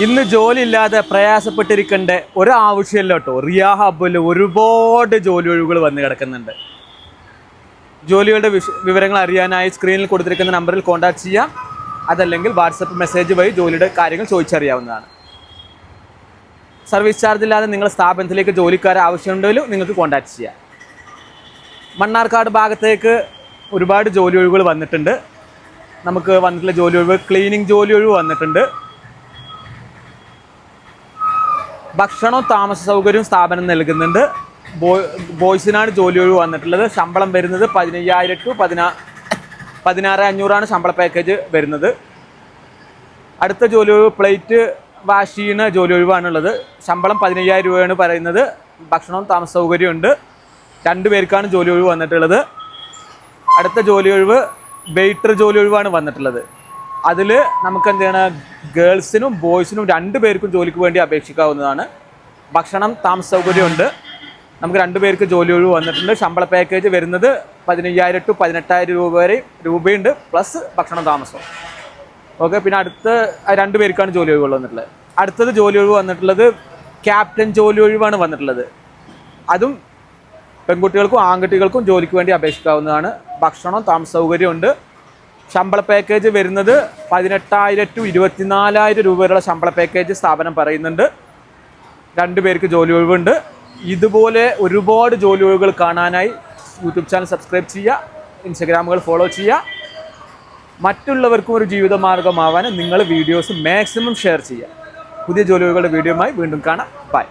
ഇന്ന് ജോലി ഇല്ലാതെ പ്രയാസപ്പെട്ടിരിക്കേണ്ട ഒരാവശ്യമില്ല കേട്ടോ. റിയ ഹബ്ബിൽ ഒരുപാട് ജോലി ഒഴിവുകൾ വന്ന് കിടക്കുന്നുണ്ട്. ജോലികളുടെ വിവരങ്ങൾ അറിയാനായി സ്ക്രീനിൽ കൊടുത്തിരിക്കുന്ന നമ്പറിൽ കോൺടാക്ട് ചെയ്യാം. അതല്ലെങ്കിൽ വാട്സപ്പ് മെസ്സേജ് വഴി ജോലിയുടെ കാര്യങ്ങൾ ചോദിച്ചറിയാവുന്നതാണ്. സർവീസ് ചാർജ് ഇല്ലാതെ നിങ്ങളുടെ സ്ഥാപനത്തിലേക്ക് ജോലിക്കാരെ ആവശ്യമുണ്ടെങ്കിലും നിങ്ങൾക്ക് കോൺടാക്ട് ചെയ്യാം. മണ്ണാർക്കാട് ഭാഗത്തേക്ക് ഒരുപാട് ജോലി ഒഴിവുകൾ വന്നിട്ടുണ്ട്. നമുക്ക് വന്നിട്ടുള്ള ജോലി ഒഴിവ് ക്ലീനിങ് ജോലി ഒഴിവ് വന്നിട്ടുണ്ട്. ഭക്ഷണവും താമസ സൗകര്യവും സ്ഥാപനം നൽകുന്നുണ്ട്. ബോയ്സിനാണ് ജോലി ഒഴിവ് വന്നിട്ടുള്ളത്. ശമ്പളം വരുന്നത് 15,000 to 16,500 ശമ്പള പാക്കേജ് വരുന്നത്. അടുത്ത ജോലി ഒഴിവ് പ്ലേറ്റ് വാഷ് ചെയ്യുന്ന ജോലി ഒഴിവാണുള്ളത്. ശമ്പളം 15,000 രൂപയാണ് പറയുന്നത്. ഭക്ഷണവും താമസ സൗകര്യമുണ്ട്. 2 പേർക്കാണ് ജോലി ഒഴിവ് വന്നിട്ടുള്ളത്. അടുത്ത ജോലി ഒഴിവ് വെയിറ്റർ ജോലി ഒഴിവാണ് വന്നിട്ടുള്ളത്. അതിൽ നമുക്ക് എന്താണ് ഗേൾസിനും ബോയ്സിനും 2 പേർക്കും ജോലിക്ക് വേണ്ടി അപേക്ഷിക്കാവുന്നതാണ്. ഭക്ഷണം താമസ സൗകര്യമുണ്ട്. നമുക്ക് 2 പേർക്ക് ജോലി ഒഴിവ് വന്നിട്ടുണ്ട്. ശമ്പള പാക്കേജ് വരുന്നത് 15,000 to 18,000 രൂപയുണ്ട് പ്ലസ് ഭക്ഷണം താമസം. ഓക്കെ, പിന്നെ അടുത്ത 2 പേർക്കാണ് ജോലി ഒഴിവുകൾ വന്നിട്ടുള്ളത്. അടുത്തത് ജോലി ഒഴിവ് വന്നിട്ടുള്ളത് ക്യാപ്റ്റൻ ജോലി ഒഴിവാണ് വന്നിട്ടുള്ളത്. അതും പെൺകുട്ടികൾക്കും ആൺകുട്ടികൾക്കും ജോലിക്ക് വേണ്ടി അപേക്ഷിക്കാവുന്നതാണ്. ഭക്ഷണം താമസ സൗകര്യമുണ്ട്. ശമ്പള പാക്കേജ് വരുന്നത് 18,000 to 24,000 രൂപ വരെയുള്ള ശമ്പള പാക്കേജ് സ്ഥാപനം പറയുന്നുണ്ട്. 2 പേർക്ക് ജോലി ഒഴിവുണ്ട്. ഇതുപോലെ ഒരുപാട് ജോലി ഒഴിവുകൾ കാണാനായി യൂട്യൂബ് ചാനൽ സബ്സ്ക്രൈബ് ചെയ്യുക, ഇൻസ്റ്റഗ്രാമുകൾ ഫോളോ ചെയ്യുക. മറ്റുള്ളവർക്കും ഒരു ജീവിതമാർഗമാവാൻ നിങ്ങൾ വീഡിയോസ് മാക്സിമം ഷെയർ ചെയ്യുക. പുതിയ ജോലി ഒഴിവുകളുടെ വീഡിയോയുമായി വീണ്ടും കാണാം. ബൈ.